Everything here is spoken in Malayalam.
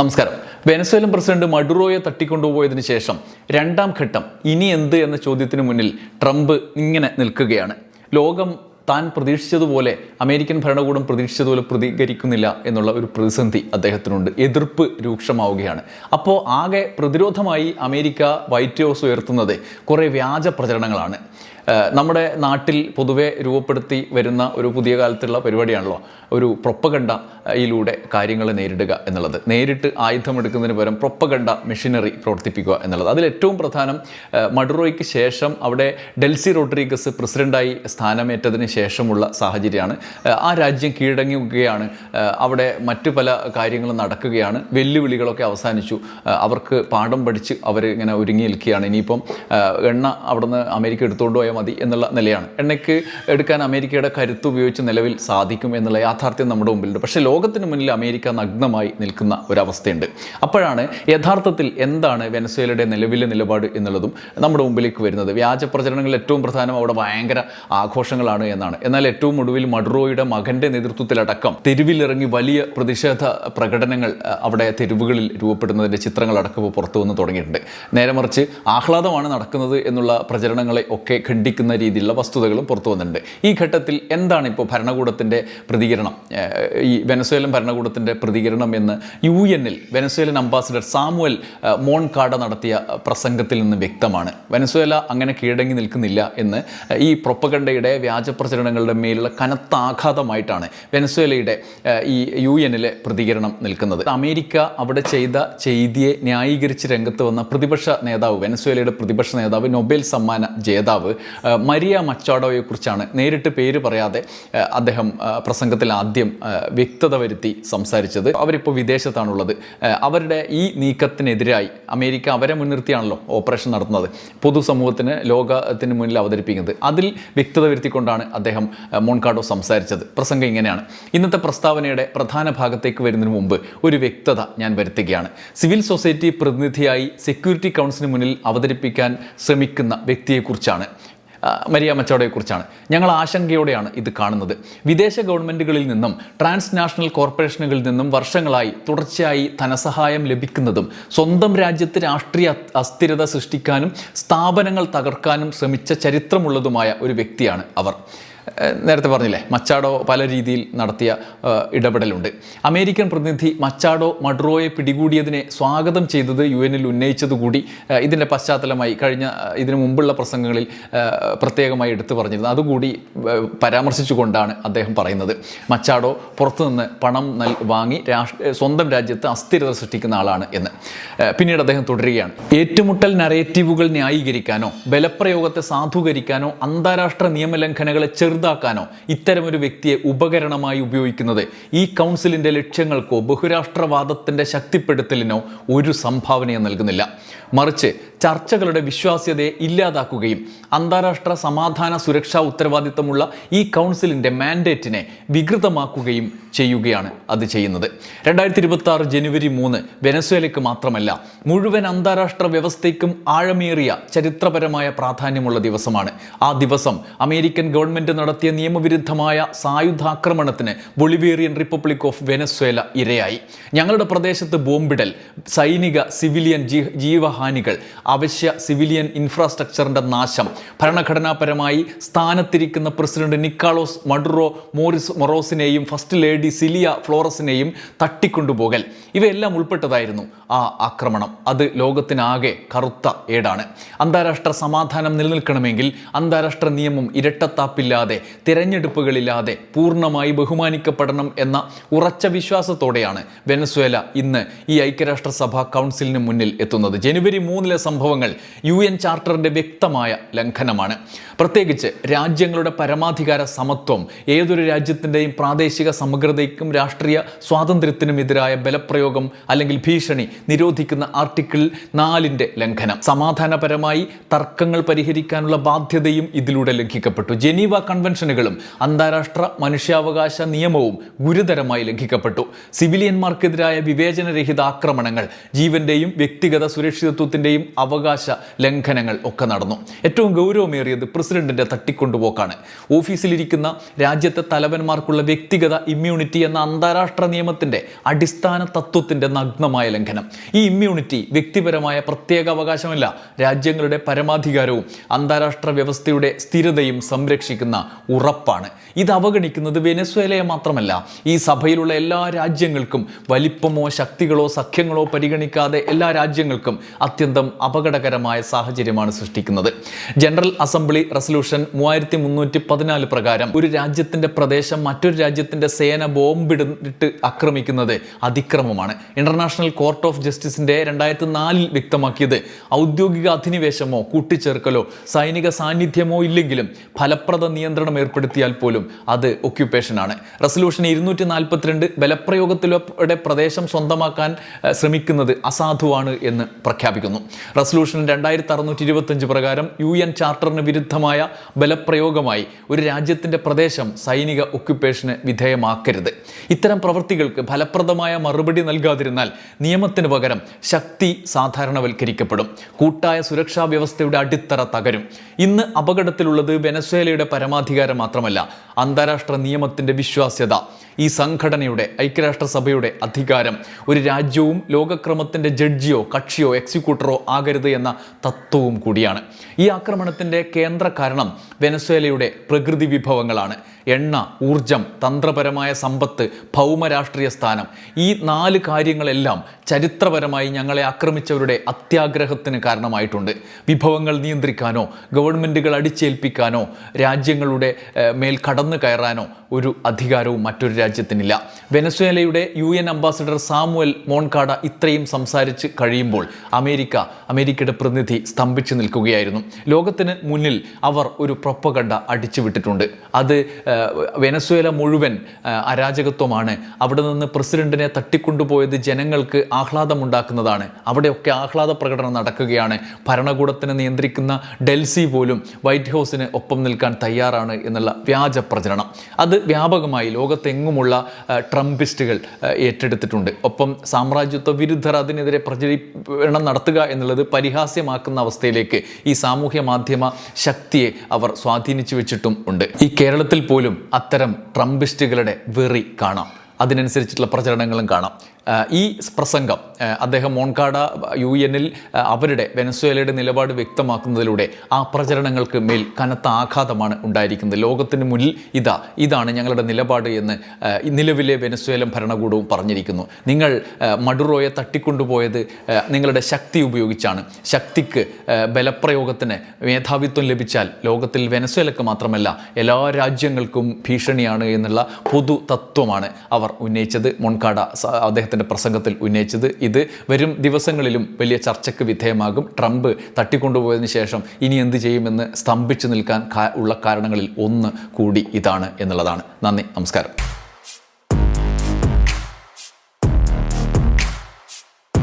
നമസ്കാരം. വെനസ്വേലൻ പ്രസിഡന്റ് മഡുറോയെ തട്ടിക്കൊണ്ടുപോയതിനു ശേഷം രണ്ടാം ഘട്ടം ഇനി എന്ത് എന്ന ചോദ്യത്തിന് മുന്നിൽ ട്രംപ് ഇങ്ങനെ നിൽക്കുകയാണ്. ലോകം താൻ പ്രതീക്ഷിച്ചതുപോലെ, അമേരിക്കൻ ഭരണകൂടം പ്രതീക്ഷിച്ചതുപോലെ പ്രതികരിക്കുന്നില്ല എന്നുള്ള ഒരു പ്രതിസന്ധി അദ്ദേഹത്തിനുണ്ട്. എതിർപ്പ് രൂക്ഷമാവുകയാണ്. അപ്പോൾ ആകെ പ്രതിരോധമായി അമേരിക്ക വൈറ്റ് ഹൗസ് ഉയർത്തുന്നത് കുറേ വ്യാജ പ്രചരണങ്ങളാണ്. നമ്മുടെ നാട്ടിൽ പൊതുവെ രൂപപ്പെടുത്തി വരുന്ന ഒരു പുതിയ കാലത്തുള്ള പരിപാടിയാണല്ലോ ഒരു പ്രൊപ്പഗണ്ടയിലൂടെ കാര്യങ്ങളെ നേരിടുക എന്നുള്ളത്. നേരിട്ട് ആയുധമെടുക്കുന്നതിന് പകരം പ്രൊപ്പഗണ്ട മെഷീനറി പ്രവർത്തിപ്പിക്കുക എന്നുള്ളത്. അതിലേറ്റവും പ്രധാനം മഡുറോയ്ക്ക് ശേഷം അവിടെ ഡെൽസി റോഡ്രിഗസ് പ്രസിഡൻ്റായി സ്ഥാനമേറ്റതിന് ശേഷമുള്ള സാഹചര്യമാണ്. ആ രാജ്യം കീഴടങ്ങുകയാണ്. അവിടെ മറ്റു പല കാര്യങ്ങളും നടക്കുകയാണ്. വെല്ലുവിളികളൊക്കെ അവസാനിച്ചു. അവർക്ക് പാഠം പഠിച്ച് അവർ ഇങ്ങനെ ഒരുങ്ങി നിൽക്കുകയാണ്. ഇനിയിപ്പം എണ്ണ അവിടുന്ന് അമേരിക്ക എടുത്തുകൊണ്ട് പോയാൽ മതി എന്നുള്ള നിലയാണ്. എണ്ണയ്ക്ക് എടുക്കാൻ അമേരിക്കയുടെ കരുത്ത് ഉപയോഗിച്ച് നിലവിൽ സാധിക്കും എന്നുള്ള യാഥാർത്ഥ്യം നമ്മുടെ മുമ്പിലുണ്ട്. പക്ഷേ ലോകത്തിന് മുന്നിൽ അമേരിക്ക നഗ്നമായി നിൽക്കുന്ന ഒരവസ്ഥയുണ്ട്. അപ്പോഴാണ് യഥാർത്ഥത്തിൽ എന്താണ് വെനസ്വേലയുടെ നിലവിലെ നിലപാട് എന്നുള്ളതും നമ്മുടെ മുമ്പിലേക്ക് വരുന്നത്. വ്യാജ പ്രചരണങ്ങളിൽ ഏറ്റവും പ്രധാനം അവിടെ ഭയങ്കര ആഘോഷങ്ങളാണ് എന്നാണ്. എന്നാൽ ഏറ്റവും ഒടുവിൽ മഡുറോയുടെ മകൻ്റെ നേതൃത്വത്തിലടക്കം തെരുവിലിറങ്ങി വലിയ പ്രതിഷേധ പ്രകടനങ്ങൾ അവിടെ തെരുവുകളിൽ രൂപപ്പെടുന്നതിൻ്റെ ചിത്രങ്ങളടക്കം പുറത്തു വന്ന് തുടങ്ങിയിട്ടുണ്ട്. നേരെ മറിച്ച് ആഹ്ലാദമാണ് നടക്കുന്നത് എന്നുള്ള പ്രചരണങ്ങളെ ഒക്കെ ഖണ്ഡിക്കുന്ന രീതിയിലുള്ള വസ്തുതകളും പുറത്തു വന്നിട്ടുണ്ട്. ഈ ഘട്ടത്തിൽ എന്താണ് ഇപ്പോൾ ഭരണകൂടത്തിൻ്റെ പ്രതികരണം, ഈ വെനസ്വേലൻ ഭരണകൂടത്തിൻ്റെ പ്രതികരണം എന്ന് UN-ൽ വെനസ്വേലൻ അംബാസിഡർ സാമുവൽ മോൺകാഡ നടത്തിയ പ്രസംഗത്തിൽ നിന്ന് വ്യക്തമാണ്. വെനസ്വേല അങ്ങനെ കീഴടങ്ങി നിൽക്കുന്നില്ല എന്ന് ഈ പ്രൊപ്പഗണ്ടയുടെ വ്യാജ പ്രചരണങ്ങളുടെ മേലുള്ള കനത്ത ആഘാതമായിട്ടാണ് വെനസ്വേലയുടെ ഈ UN-ലെ പ്രതികരണം നിൽക്കുന്നത്. അമേരിക്ക അവിടെ ചെയ്ത ചെയ്തിയെ ന്യായീകരിച്ച് രംഗത്ത് വന്ന പ്രതിപക്ഷ നേതാവ്, വെനസ്വേലയുടെ പ്രതിപക്ഷ നേതാവ്, നൊബേൽ സമ്മാന ജേതാവ് മരിയ മച്ചാഡോയെക്കുറിച്ചാണ് നേരിട്ട് പേര് പറയാതെ അദ്ദേഹം പ്രസംഗത്തിൽ ആദ്യം വ്യക്തത വരുത്തി സംസാരിച്ചത്. അവരിപ്പോൾ വിദേശത്താണുള്ളത്. അവരുടെ ഈ നീക്കത്തിനെതിരായി അമേരിക്ക അവരെ മുൻനിർത്തിയാണല്ലോ ഓപ്പറേഷൻ നടത്തുന്നത്, പൊതുസമൂഹത്തിന് ലോകത്തിന് മുന്നിൽ അവതരിപ്പിക്കുന്നത്. അതിൽ വ്യക്തത വരുത്തിക്കൊണ്ടാണ് അദ്ദേഹം മോൺകാഡോ സംസാരിച്ചത്. പ്രസംഗം ഇങ്ങനെയാണ്. ഇന്നത്തെ പ്രസ്താവനയുടെ പ്രധാന ഭാഗത്തേക്ക് വരുന്നതിന് മുമ്പ് ഒരു വ്യക്തത ഞാൻ വരുത്തുകയാണ്. സിവിൽ സൊസൈറ്റി പ്രതിനിധിയായി സെക്യൂരിറ്റി കൗൺസിലിന് മുന്നിൽ അവതരിപ്പിക്കാൻ ശ്രമിക്കുന്ന വ്യക്തിയെക്കുറിച്ചാണ്, മരിയ മച്ചാഡോയെക്കുറിച്ചാണ്. ഞങ്ങൾ ആശങ്കയോടെയാണ് ഇത് കാണുന്നത്. വിദേശ ഗവൺമെൻറ്റുകളിൽ നിന്നും ട്രാൻസ്നാഷണൽ കോർപ്പറേഷനുകളിൽ നിന്നും വർഷങ്ങളായി തുടർച്ചയായി ധനസഹായം ലഭിക്കുന്നതും സ്വന്തം രാജ്യത്ത് രാഷ്ട്രീയ അസ്ഥിരത സൃഷ്ടിക്കാനും സ്ഥാപനങ്ങൾ തകർക്കാനും ശ്രമിച്ച ചരിത്രമുള്ളതുമായ ഒരു വ്യക്തിയാണ് അവർ. നേരത്തെ പറഞ്ഞില്ലേ, മച്ചാഡോ പല രീതിയിൽ നടത്തിയ ഇടപെടലുണ്ട്. അമേരിക്കൻ പ്രതിനിധി മച്ചാഡോ മഡുറോയെ പിടികൂടിയതിനെ സ്വാഗതം ചെയ്തത് UN-ൽ ഉന്നയിച്ചതുകൂടി ഇതിൻ്റെ പശ്ചാത്തലമായി കഴിഞ്ഞ ഇതിനു മുമ്പുള്ള പ്രസംഗങ്ങളിൽ പ്രത്യേകമായി എടുത്തു പറഞ്ഞിരുന്നു. അതുകൂടി പരാമർശിച്ചുകൊണ്ടാണ് അദ്ദേഹം പറയുന്നത് മച്ചാഡോ പുറത്തുനിന്ന് പണം വാങ്ങി സ്വന്തം രാജ്യത്ത് അസ്ഥിരത സൃഷ്ടിക്കുന്ന ആളാണ് എന്ന്. പിന്നീട് അദ്ദേഹം തുടരുകയാണ്. ഏറ്റുമുട്ടൽ നരേറ്റീവുകൾ ന്യായീകരിക്കാനോ ബലപ്രയോഗത്തെ സാധൂകരിക്കാനോ അന്താരാഷ്ട്ര നിയമലംഘനങ്ങളെ ചെറുതാക്കാനോ ഇത്തരമൊരു വ്യക്തിയെ ഉപകരണമായി ഉപയോഗിക്കുന്നത് ഈ കൗൺസിലിൻ്റെ ലക്ഷ്യങ്ങൾക്കോ ബഹുരാഷ്ട്രവാദത്തിൻ്റെ ശക്തിപ്പെടുത്തലിനോ ഒരു സംഭാവനയും നൽകുന്നില്ല. മറിച്ച് ചർച്ചകളുടെ വിശ്വാസ്യതയെ ഇല്ലാതാക്കുകയും അന്താരാഷ്ട്ര സമാധാന സുരക്ഷാ ഉത്തരവാദിത്തമുള്ള ഈ കൗൺസിലിൻ്റെ മാൻഡേറ്റിനെ വികൃതമാക്കുകയും ചെയ്യുകയാണ് അത് ചെയ്യുന്നത്. 2026 ജനുവരി 3 വെനസ്വേലയ്ക്ക് മാത്രമല്ല മുഴുവൻ അന്താരാഷ്ട്ര വ്യവസ്ഥയ്ക്കും ആഴമേറിയ ചരിത്രപരമായ പ്രാധാന്യമുള്ള ദിവസമാണ്. ആ ദിവസം അമേരിക്കൻ ഗവൺമെൻറ് നടത്തിയ നിയമവിരുദ്ധമായ സായുധാക്രമണത്തിന് ബൊളിവേറിയൻ റിപ്പബ്ലിക് ഓഫ് വെനസ്വേല ഇരയായി. ഞങ്ങളുടെ പ്രദേശത്ത് ബോംബിടൽ, സൈനിക സിവിലിയൻ ജീവഹാനികൾ, അവശ്യ സിവിലിയൻ ഇൻഫ്രാസ്ട്രക്ചറിൻ്റെ നാശം, ഭരണഘടനാപരമായി സ്ഥാനത്തിരിക്കുന്ന പ്രസിഡന്റ് നിക്കോളാസ് മഡുറോ മൊറോസിനെയും ഫസ്റ്റ് ലേഡി സിലിയ ഫ്ലോറസിനെയും തട്ടിക്കൊണ്ടുപോകൽ, ഇവയെല്ലാം ഉൾപ്പെട്ടതായിരുന്നു ആ ആക്രമണം. അത് ലോകത്തിനാകെ കറുത്ത ഏടാണ്. അന്താരാഷ്ട്ര സമാധാനം നിലനിൽക്കണമെങ്കിൽ അന്താരാഷ്ട്ര നിയമം ഇരട്ടത്താപ്പില്ലാതെ, തിരഞ്ഞെടുപ്പുകളില്ലാതെ പൂർണ്ണമായി ബഹുമാനിക്കപ്പെടണം എന്ന ഉറച്ച വിശ്വാസത്തോടെയാണ് വെനസ്വേല ഇന്ന് ഈ ഐക്യരാഷ്ട്രസഭ കൗൺസിലിന് മുന്നിൽ എത്തുന്നത്. ജനുവരി 3 സംഭവങ്ങൾ UN ചാർട്ടറിൻ്റെ വ്യക്തമായ ലംഘനമാണ്. പ്രത്യേകിച്ച് രാജ്യങ്ങളുടെ പരമാധികാര സമത്വം, ഏതൊരു രാജ്യത്തിൻ്റെയും പ്രാദേശിക സമഗ്രതയ്ക്കും രാഷ്ട്രീയ സ്വാതന്ത്ര്യത്തിനുമെതിരായ ബലപ്രയോഗം അല്ലെങ്കിൽ ഭീഷണി നിരോധിക്കുന്ന ആർട്ടിക്കിൾ 4 ലംഘനം. സമാധാനപരമായി തർക്കങ്ങൾ പരിഹരിക്കാനുള്ള ബാധ്യതയും ഇതിലൂടെ ലംഘിക്കപ്പെട്ടു. ജനീവ കൺവെൻഷനുകളും അന്താരാഷ്ട്ര മനുഷ്യാവകാശ നിയമവും ഗുരുതരമായി ലംഘിക്കപ്പെട്ടു. സിവിലിയന്മാർക്കെതിരായ വിവേചനരഹിത ആക്രമണങ്ങൾ, ജീവന്റെയും വ്യക്തിഗത സുരക്ഷിതത്വത്തിന്റെയും അവകാശ ലംഘനങ്ങൾ ഒക്കെ നടന്നു. ഏറ്റവും ഗൗരവമേറിയത് പ്രസിഡന്റിന്റെ തട്ടിക്കൊണ്ടുപോക്കാണ്. ഓഫീസിലിരിക്കുന്ന രാജ്യത്തെ തലവന്മാർക്കുള്ള വ്യക്തിഗത ഇമ്മ്യൂണിറ്റി എന്ന അന്താരാഷ്ട്ര നിയമത്തിന്റെ അടിസ്ഥാന തത്വത്തിന്റെ നഗ്നമായ ലംഘനം. ഈ ഇമ്മ്യൂണിറ്റി വ്യക്തിപരമായ പ്രത്യേക അവകാശമല്ല, രാജ്യങ്ങളുടെ പരമാധികാരവും അന്താരാഷ്ട്ര വ്യവസ്ഥയുടെ സ്ഥിരതയും സംരക്ഷിക്കുന്ന ഉറപ്പാണ്. ഇത് അവഗണിക്കുന്നത് വെനസ്വേലയെ മാത്രമല്ല, ഈ സഭയിലുള്ള എല്ലാ രാജ്യങ്ങൾക്കും. വലിപ്പമോ ശക്തികളോ സഖ്യങ്ങളോ പരിഗണിക്കാതെ എല്ലാ രാജ്യങ്ങൾക്കും അത്യന്തം അപകടകരമായ സാഹചര്യമാണ് സൃഷ്ടിക്കുന്നത്. ജനറൽ അസംബ്ലി റെസൊല്യൂഷൻ 3314 പ്രകാരം ഒരു രാജ്യത്തിന്റെ പ്രദേശം മറ്റൊരു രാജ്യത്തിന്റെ സേന ബോംബിട്ട് ആക്രമിക്കുന്നത് അതിക്രമമാണ്. ഇന്റർനാഷണൽ കോർട്ട് ഓഫ് ജസ്റ്റിസിന്റെ 2004 വ്യക്തമാക്കിയത് ഔദ്യോഗിക അധിനിവേശമോ കൂട്ടിച്ചേർക്കലോ സൈനിക സാന്നിധ്യമോ ഇല്ലെങ്കിലും ഫലപ്രദ നിയന്ത്രണം ഏർപ്പെടുത്തിയാൽ പോലും അത് ഒക്യുപ്പേഷനാണ്. റെസൊല്യൂഷൻ 242 ബലപ്രയോഗത്തിലൂടെ പ്രദേശം സ്വന്തമാക്കാൻ ശ്രമിക്കുന്നത് അസാധുവാണ് എന്ന് പ്രഖ്യാപിക്കുന്നു. റെസൊല്യൂഷൻ 2625 പ്രകാരം UN ചാർട്ടറിന് വിരുദ്ധമായ ബലപ്രയോഗമായി ഒരു രാജ്യത്തിന്റെ പ്രദേശം സൈനിക ഒക്യുപ്പേഷന് വിധേയമാക്കരുത്. ഇത്തരം പ്രവൃത്തികൾക്ക് ഫലപ്രദമായ മറുപടി നൽകാതിരുന്നാൽ നിയമത്തിന് പകരം ശക്തി സാധാരണവൽക്കരിക്കപ്പെടും. കൂട്ടായ സുരക്ഷാ വ്യവസ്ഥയുടെ അടിത്തറ തകരും. ഇന്ന് അപകടത്തിലുള്ളത് വെനസ്വേലയുടെ പരമാധികാരം മാത്രമല്ല, അന്താരാഷ്ട്ര നിയമത്തിന്റെ വിശ്വാസ്യത. ഈ സംഘടനയുടെ, ഐക്യരാഷ്ട്രസഭയുടെ അധികാരം ഒരു രാജ്യവും ലോകക്രമത്തിന്റെ ജഡ്ജിയോ കക്ഷിയോ എക്സിക്യൂട്ടറോ ആകരുത് എന്ന തത്വവും കൂടിയാണ്. ഈ ആക്രമണത്തിന്റെ കേന്ദ്ര കാരണം വെനസ്വേലയുടെ പ്രകൃതി വിഭവങ്ങളാണ്. എണ്ണ, ഊർജം, തന്ത്രപരമായ സമ്പത്ത്, ഭൗമരാഷ്ട്രീയ സ്ഥാനം. ഈ 4 കാര്യങ്ങളെല്ലാം ചരിത്രപരമായി ഞങ്ങളെ ആക്രമിച്ചവരുടെ അത്യാഗ്രഹത്തിന് കാരണമായിട്ടുണ്ട്. വിഭവങ്ങൾ നിയന്ത്രിക്കാനോ ഗവൺമെൻറ്റുകൾ അടിച്ചേൽപ്പിക്കാനോ രാജ്യങ്ങളുടെ മേൽ കടന്നു കയറാനോ ഒരു അധികാരവും മറ്റൊരു രാജ്യത്തിനില്ല. വെനസ്വേലയുടെ UN അംബാസഡർ സാമുവൽ മോൺകാഡ ഇത്രയും സംസാരിച്ച് കഴിയുമ്പോൾ അമേരിക്കയുടെ പ്രതിനിധി സ്തംഭിച്ചു നിൽക്കുകയായിരുന്നു. ലോകത്തിന് മുന്നിൽ അവർ ഒരു പ്രൊപ്പഗണ്ട അടിച്ചുവിട്ടിട്ടുണ്ട്. അത് വെനസ്വേല മുഴുവൻ അരാജകത്വമാണ്. അവിടെ നിന്ന് പ്രസിഡന്റിനെ തട്ടിക്കൊണ്ടുപോയത് ജനങ്ങൾക്ക് ആഹ്ലാദമുണ്ടാക്കുന്നതാണ്. അവിടെയൊക്കെ ആഹ്ലാദ പ്രകടനം നടക്കുകയാണ്. ഭരണകൂടത്തിനെ നിയന്ത്രിക്കുന്ന ഡെൽസി പോലും വൈറ്റ് ഹൗസിന് ഒപ്പം നിൽക്കാൻ തയ്യാറാണ് എന്നുള്ള വ്യാജ പ്രചരണം അത് വ്യാപകമായി ലോകത്തെങ്ങുമുള്ള ട്രംപിസ്റ്റുകൾ ഏറ്റെടുത്തിട്ടുണ്ട്. ഒപ്പം സാമ്രാജ്യത്വ വിരുദ്ധർ അതിനെതിരെ പ്രചരണം നടത്തുക എന്നുള്ളത് പരിഹാസ്യമാക്കുന്ന അവസ്ഥയിലേക്ക് ഈ സാമൂഹ്യ മാധ്യമ ശക്തിയെ അവർ സ്വാധീനിച്ചു വെച്ചിട്ടും ഉണ്ട്. ഈ കേരളത്തിൽ പോലും അത്തരം ട്രംപിസ്റ്റുകളുടെ വെറി കാണാം. അതിനനുസരിച്ചിട്ടുള്ള പ്രചരണങ്ങളും കാണാം. ഈ പ്രസംഗം അദ്ദേഹം മോൺകാഡ UN-ൽ അവരുടെ വെനസ്വേലയുടെ നിലപാട് വ്യക്തമാക്കുന്നതിലൂടെ ആ പ്രചരണങ്ങൾക്ക് മേൽ കനത്ത ആഘാതമാണ് ഉണ്ടായിരിക്കുന്നത്. ലോകത്തിന് മുന്നിൽ ഇതാണ് ഞങ്ങളുടെ നിലപാട് എന്ന് നിലവിലെ വെനസ്വേലൻ ഭരണകൂടവും പറഞ്ഞിരിക്കുന്നു. നിങ്ങൾ മഡുറോയെ തട്ടിക്കൊണ്ടുപോയത് നിങ്ങളുടെ ശക്തി ഉപയോഗിച്ചാണ്. ശക്തിക്ക് ബലപ്രയോഗത്തിന് മേധാവിത്വം ലഭിച്ചാൽ ലോകത്തിൽ വെനസ്വേലക്ക് മാത്രമല്ല എല്ലാ രാജ്യങ്ങൾക്കും ഭീഷണിയാണ് എന്നുള്ള പൊതു തത്വമാണ് അവർ ഉന്നയിച്ചത്. മോൺകാഡ അദ്ദേഹത്തിൻ്റെ പ്രസംഗത്തിൽ ഉന്നയിച്ചത്. ഇത് വരും ദിവസങ്ങളിലും വലിയ ചർച്ചയ്ക്ക് വിധേയമാകും. ട്രംപ് തട്ടിക്കൊണ്ടുപോയതിനു ശേഷം ഇനി എന്ത് ചെയ്യുമെന്ന് സ്തംഭിച്ചു നിൽക്കാൻ ഉള്ള കാരണങ്ങളിൽ ഒന്ന് കൂടി ഇതാണ് എന്നുള്ളതാണ്. നന്ദി, നമസ്കാരം.